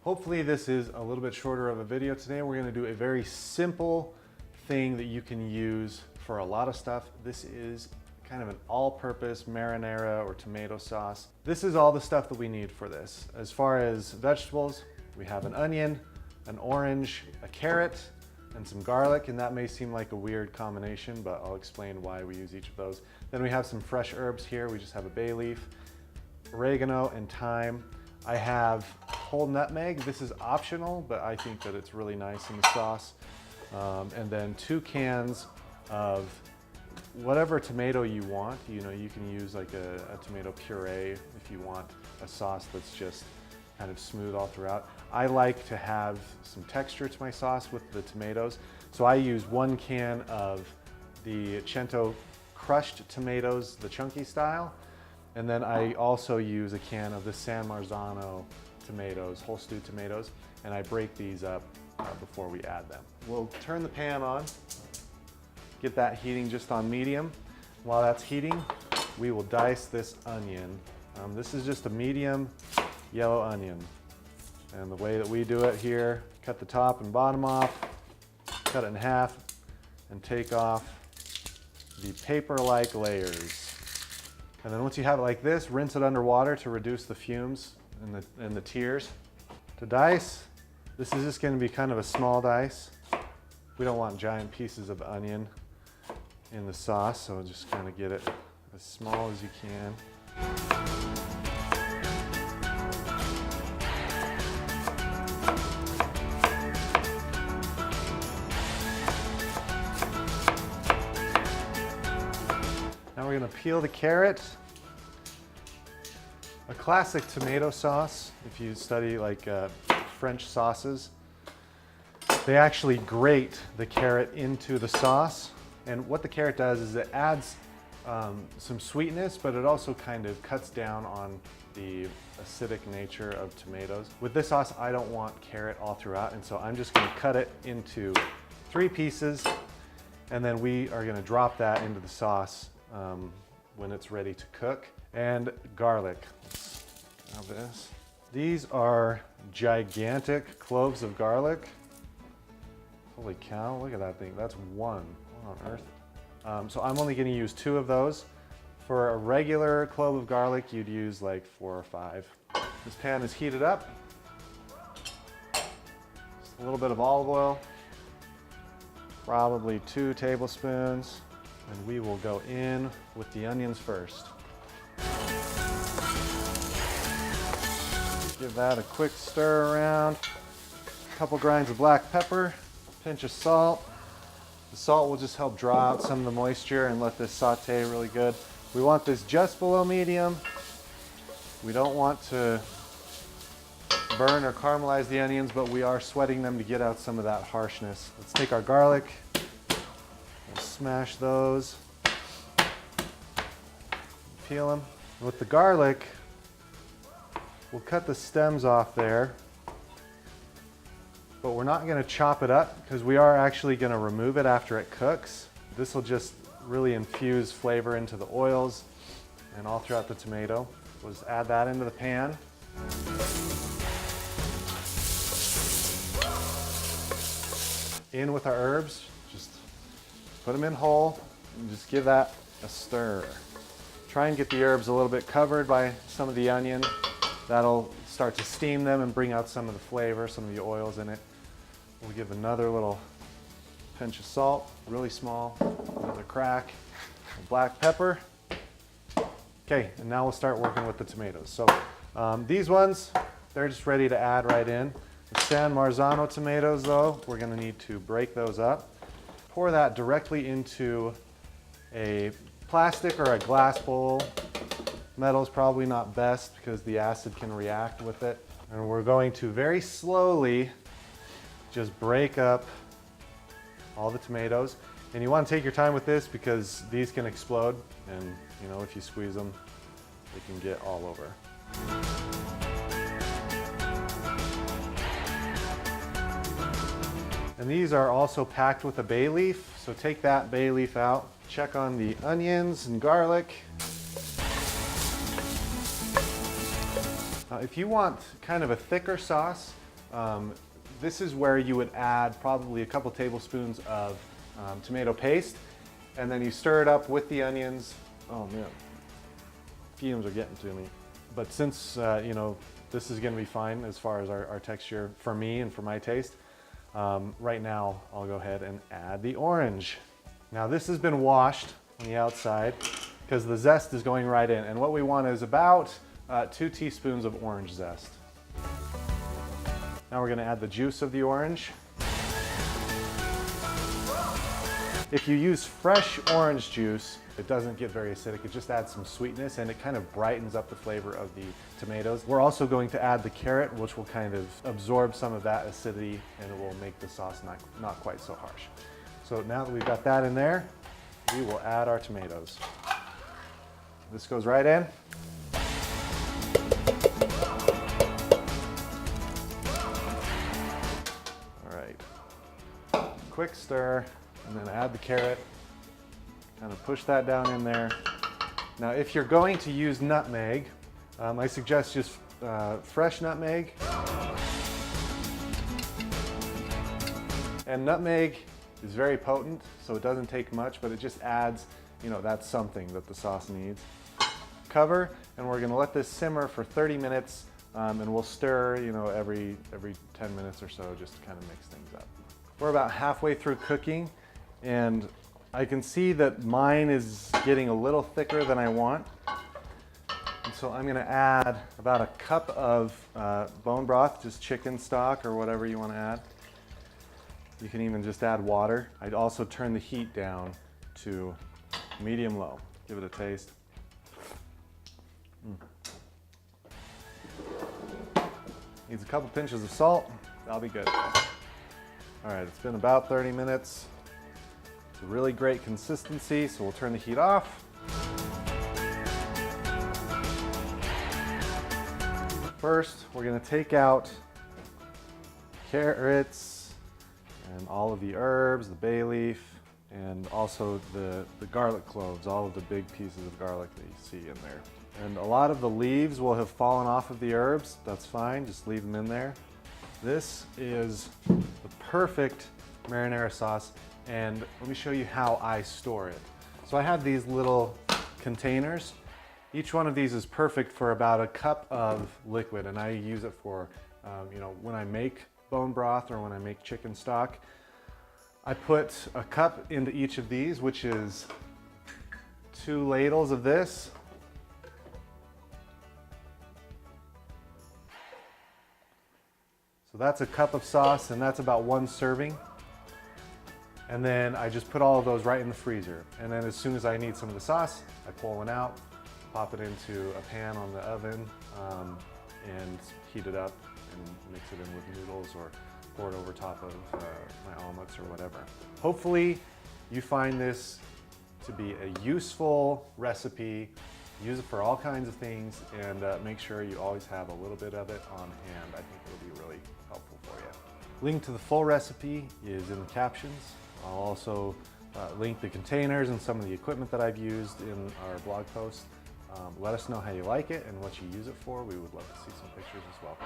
Hopefully this is a little bit shorter of a video. Today we're going to do a very simple thing that you can use for a lot of stuff. This is kind of an all-purpose marinara or tomato sauce. This is all the stuff that we need for this. As far as vegetables, we have an onion, an orange, a carrot, and some garlic, and that may seem like a weird combination, but I'll explain why we use each of those. Then we have some fresh herbs here. We just have a bay leaf, oregano, and thyme. I have whole nutmeg. This is optional, but I think that it's really nice in the sauce. And then 2 cans of whatever tomato you want. You know, you can use like a tomato puree if you want a sauce that's just kind of smooth all throughout. I like to have some texture to my sauce with the tomatoes. So I use 1 can of the Cento crushed tomatoes, the chunky style. And then I also use a can of the San Marzano tomatoes, whole stewed tomatoes, and I break these up before we add them. We'll turn the pan on, get that heating just on medium. While that's heating, we will dice this onion. This is just a medium yellow onion. And the way that we do it here, cut the top and bottom off, cut it in half, and take off the paper-like layers. And then once you have it like this, rinse it underwater to reduce the fumes and the tears. To dice, this is just going to be kind of a small dice. We don't want giant pieces of onion in the sauce, so just kind of get it as small as you can. Now we're going to peel the carrot. A classic tomato sauce, if you study like French sauces, they actually grate the carrot into the sauce. And what the carrot does is it adds some sweetness, but it also kind of cuts down on the acidic nature of tomatoes. With this sauce, I don't want carrot all throughout, and so I'm just going to cut it into 3 pieces, and then we are going to drop that into the sauce when it's ready to cook. And garlic. Let's grab this. These are gigantic cloves of garlic. Holy cow, look at that thing. That's one. What on earth? So I'm only going to use 2 of those. For a regular clove of garlic, you'd use like 4 or 5. This pan is heated up. Just a little bit of olive oil. Probably 2 tablespoons. And we will go in with the onions first. Give that a quick stir around. A couple grinds of black pepper, pinch of salt. The salt will just help draw out some of the moisture and let this saute really good. We want this just below medium. We don't want to burn or caramelize the onions, but we are sweating them to get out some of that harshness. Let's take our garlic. We'll smash those. Peel them. With the garlic, we'll cut the stems off there, but we're not going to chop it up because we are actually going to remove it after it cooks. This will just really infuse flavor into the oils and all throughout the tomato. We'll just add that into the pan. In with our herbs, just put them in whole and just give that a stir. Try and get the herbs a little bit covered by some of the onion. That'll start to steam them and bring out some of the flavor, some of the oils in it. We'll give another little pinch of salt, really small, another crack, black pepper. Okay, and now we'll start working with the tomatoes. So these ones, they're just ready to add right in. The San Marzano tomatoes though, we're gonna need to break those up. Pour that directly into a plastic or a glass bowl. Metal's probably not best because the acid can react with it. And we're going to very slowly just break up all the tomatoes. And you want to take your time with this because these can explode, and you know, if you squeeze them, they can get all over. And these are also packed with a bay leaf, so take that bay leaf out. Check on the onions and garlic. If you want kind of a thicker sauce, This is where you would add probably a couple tablespoons of tomato paste, and then you stir it up with the onions. Oh man, fumes are getting to me. But since you know, this is going to be fine as far as our texture for me and for my taste, right now I'll go ahead and add the orange. Now this has been washed on the outside because the zest is going right in, and what we want is about 2 teaspoons of orange zest. Now we're going to add the juice of the orange. If you use fresh orange juice, it doesn't get very acidic. It just adds some sweetness and it kind of brightens up the flavor of the tomatoes. We're also going to add the carrot, which will kind of absorb some of that acidity and it will make the sauce not quite so harsh. So now that we've got that in there, we will add our tomatoes. This goes right in. All right, quick stir. And then add the carrot, kind of push that down in there. Now if you're going to use nutmeg, I suggest just fresh nutmeg. And nutmeg is very potent, so it doesn't take much, but it just adds, you know, that's something that the sauce needs. Cover, and we're gonna let this simmer for 30 minutes, and we'll stir, you know, every 10 minutes or so, just to kind of mix things up. We're about halfway through cooking, and I can see that mine is getting a little thicker than I want. And so I'm going to add about a cup of bone broth, just chicken stock or whatever you want to add. You can even just add water. I'd also turn the heat down to medium-low. Give it a taste. Needs a couple pinches of salt. That'll be good. All right, it's been about 30 minutes. It's a really great consistency, so we'll turn the heat off. First, we're gonna take out carrots and all of the herbs, the bay leaf, and also the garlic cloves, all of the big pieces of garlic that you see in there. And a lot of the leaves will have fallen off of the herbs. That's fine, just leave them in there. This is the perfect marinara sauce, and let me show you how I store it. So I have these little containers. Each one of these is perfect for about a cup of liquid, and I use it for, you know, when I make bone broth or when I make chicken stock. I put a cup into each of these, which is 2 ladles of this. So that's a cup of sauce, and that's about 1 serving. And then I just put all of those right in the freezer. And then as soon as I need some of the sauce, I pull one out, pop it into a pan on the oven, and heat it up and mix it in with noodles or pour it over top of my omelets or whatever. Hopefully you find this to be a useful recipe. Use it for all kinds of things, and make sure you always have a little bit of it on hand. I think it'll be really helpful for you. Link to the full recipe is in the captions. I'll also link the containers and some of the equipment that I've used in our blog post. Let us know how you like it and what you use it for. We would love to see some pictures as well.